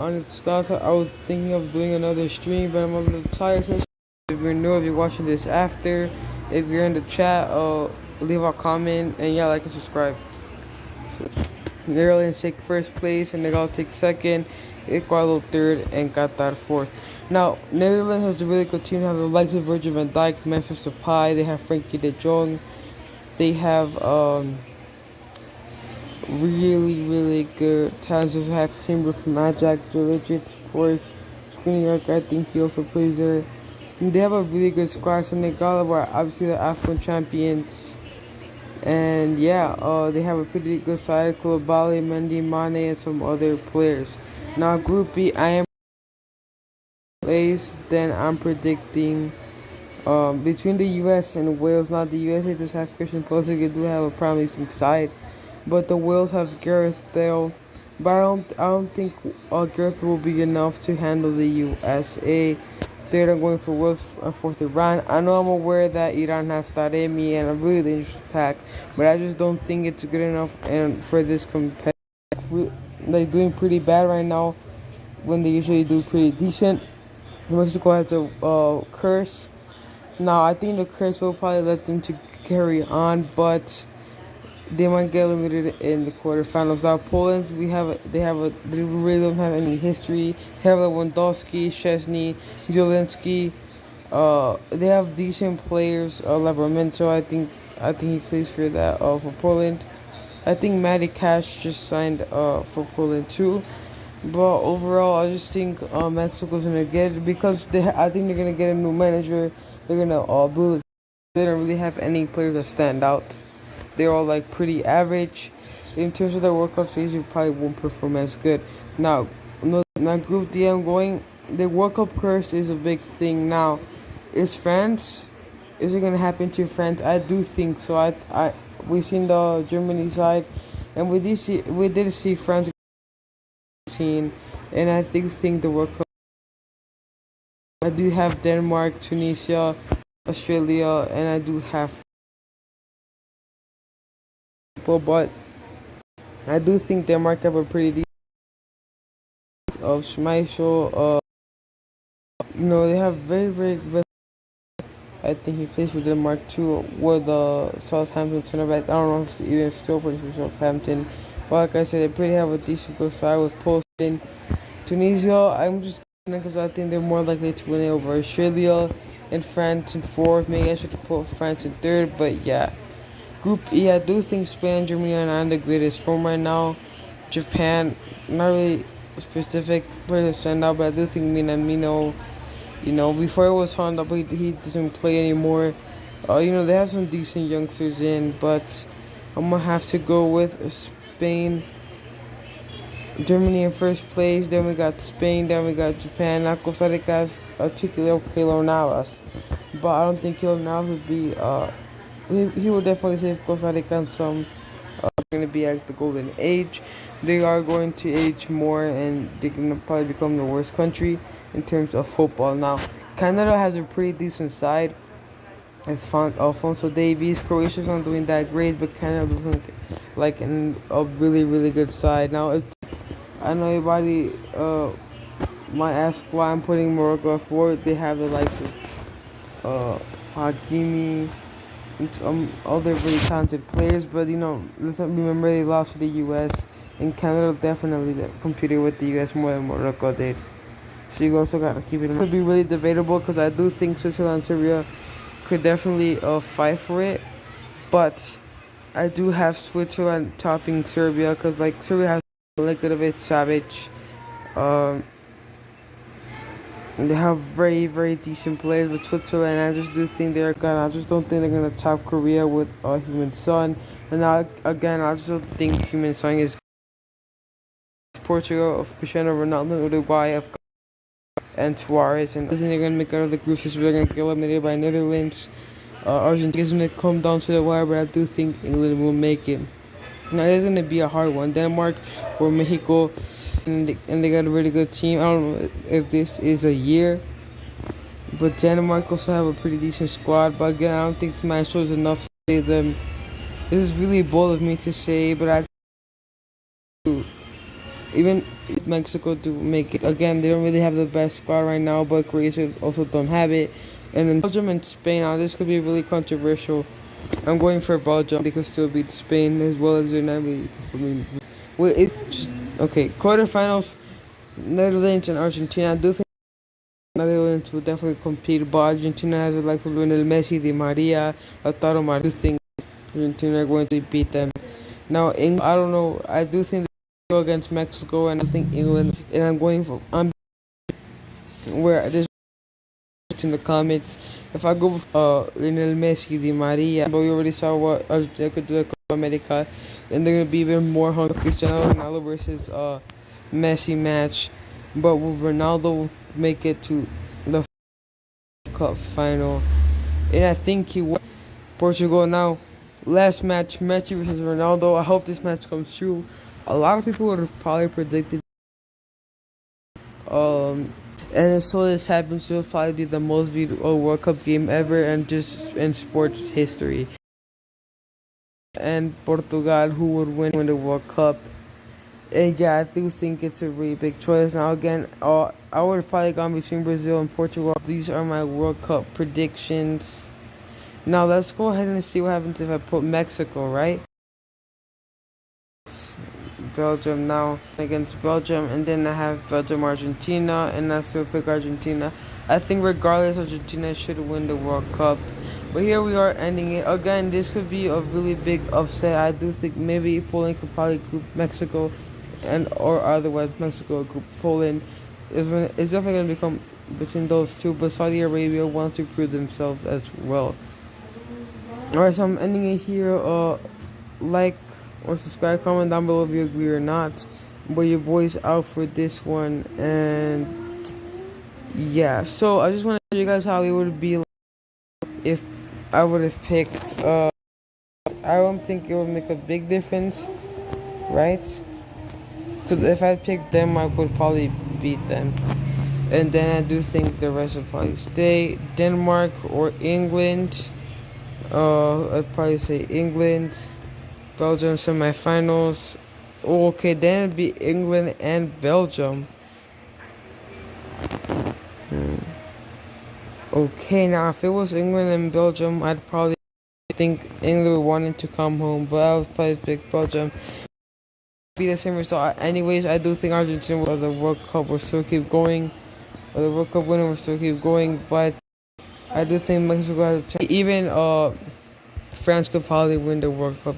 Honest thoughts, I was thinking of doing another stream, but I'm a little tired. So if you're new, if you're watching this after, if you're in the chat, leave a comment and yeah, like and subscribe. So, Netherlands take first place, and they all take second. Ecuador third, and Qatar fourth. Now, Netherlands has a really good team. They have the likes of Virgil van Dijk, Memphis Depay. They have Frankie De Jong. They have really good talents. Just have Timber from Ajax, Joe Legit, of course. Skriniar, I think he also plays there. And they have a really good squad. Senegal are obviously the African champions. And yeah, they have a pretty good side. Koulibaly, Mendy, Mane, and some other players. Now, Group B, I am plays. Then I'm predicting between the U.S. and Wales. Not the USA does have Christian Pulisic. They do have a promising side, but the Wales have Gareth Bale. But I don't think Gareth will be enough to handle the USA. They're going for Wales for Iran. I know I'm aware that Iran has Taremi and a really dangerous attack, but I just don't think it's good enough and for this competitive. They're doing pretty bad right now when they usually do pretty decent. Mexico has a curse. Now I think the curse will probably let them to carry on, but they might get eliminated in the quarterfinals. Now Poland, they really don't have any history. They have Lewandowski, Szczesny, Zielinski. They have decent players. Livramento, I think he plays for that. For Poland, I think Matty Cash just signed for Poland too. But overall, I just think Mexico's gonna get it because I think they're gonna get a new manager. They're gonna build. They don't really have any players that stand out. They're all like pretty average. In terms of their World Cup stage, they probably won't perform as good. Now, Group D, I'm going. The World Cup curse is a big thing now. Is France? Is it gonna happen to France? I do think so. We've seen the Germany side, and we did see France scene, and I think the World Cup. I do have Denmark, Tunisia, Australia, and I do have. But I do think Denmark have a pretty decent of Schmeichel. They have very good. I think he plays for Denmark too, or the Southampton center back. I don't know if he's even still plays for Southampton. But like I said, they pretty have a decent good side with Poston. Tunisia, I'm just because I think they're more likely to win it over Australia and France in fourth. Maybe I should put France in third, but yeah. Group E, I do think Spain and Germany are not in the greatest form right now. Japan, not really specific players to stand out, but I do think Minamino, before it was Honda, but he doesn't play anymore. They have some decent youngsters in, but I'm going to have to go with Spain. Germany in first place, then we got Spain, then we got Japan. Now Costa Rica has Keylor Navas, but I don't think Keylor Navas would be, he will definitely save Costa Rica and some going to be at the golden age. They are going to age more, and they're going to probably become the worst country in terms of football. Now, Canada has a pretty decent side. It's Alfonso Davies. Croatia's not doing that great, but Canada doesn't like a really good side. Now, I know everybody might ask why I'm putting Morocco forward. They have the likes of Hakimi and some other really talented players, but let's not remember they lost to the U.S. and Canada definitely competed with the U.S. more than Morocco did. So you also gotta keep it in mind. It could be really debatable because I do think Switzerland and Serbia could definitely fight for it, but I do have Switzerland topping Serbia because Serbia has Milinkovic, Savic. They have very decent players with Switzerland. I just do think I just don't think they're gonna top Korea with Heung-min Son. And now again, I just don't think Heung-min Son is Portugal of Cristiano Ronaldo, Uruguay of and Suarez, and I think they're gonna make out of the group stage. They're gonna get eliminated by Netherlands. Argentina is gonna come down to the wire, but I do think England will make it. Now it's gonna be a hard one. Denmark or Mexico, and they got a really good team. I don't know if this is a year, but Denmark also have a pretty decent squad. But again, I don't think Smash is enough to save them. This is really bold of me to say, but even if Mexico do make it again, they don't really have the best squad right now, but Croatia also don't have it. And then Belgium and Spain, now this could be really controversial. I'm going for Belgium. They could still beat Spain as well as they're not really for me. Well, it's just okay. Quarterfinals, Netherlands and Argentina. I do think Netherlands will definitely compete, but Argentina has like Lionel Messi, Di Maria, Lautaro Martinez. I do think Argentina are going to beat them. Now, England, I don't know. I do think they go against Mexico, and I think England. And I'm going for where there's in the comments. If I go with Lionel Messi, Di Maria, but we already saw what Argentina could do at Copa America, and they're gonna be even more hungry. Cristiano Ronaldo versus Messi match, but will Ronaldo make it to the Cup final? And I think he will. Portugal now. Last match, Messi versus Ronaldo. I hope this match comes true. A lot of people would have probably predicted. And so this happens, it will probably be the most viewed World Cup game ever, and just in sports history. And Portugal, who would win the World Cup. And yeah, I do think it's a really big choice. Now again, I would have probably gone between Brazil and Portugal. These are my World Cup predictions. Now let's go ahead and see what happens if I put Mexico, right? Belgium now against Belgium, and then I have Belgium Argentina, and I still pick Argentina. I think regardless, Argentina should win the World Cup. But here we are ending it. Again, this could be a really big upset. I do think maybe Poland could probably group Mexico, and or otherwise Mexico group Poland. It's definitely going to become between those two, but Saudi Arabia wants to prove themselves as well. Alright, so I'm ending it here. Like or subscribe, comment down below if you agree or not. But your boy's out for this one, and yeah. So I just want to show you guys how it would be if I would have picked. I don't think it would make a big difference, right? Because if I picked them, I would probably beat them. And then I do think the rest would probably stay. Denmark or England. I'd probably say England. Belgium semifinals. Oh, okay, then it'd be England and Belgium. Okay, now if it was England and Belgium, I'd probably think England wanted to come home, but I was probably pick Belgium. Be the same result. Anyways, I do think Argentina or the World Cup will still keep going, or the World Cup winner will still keep going, but I do think Mexico has a chance. Even France could probably win the World Cup.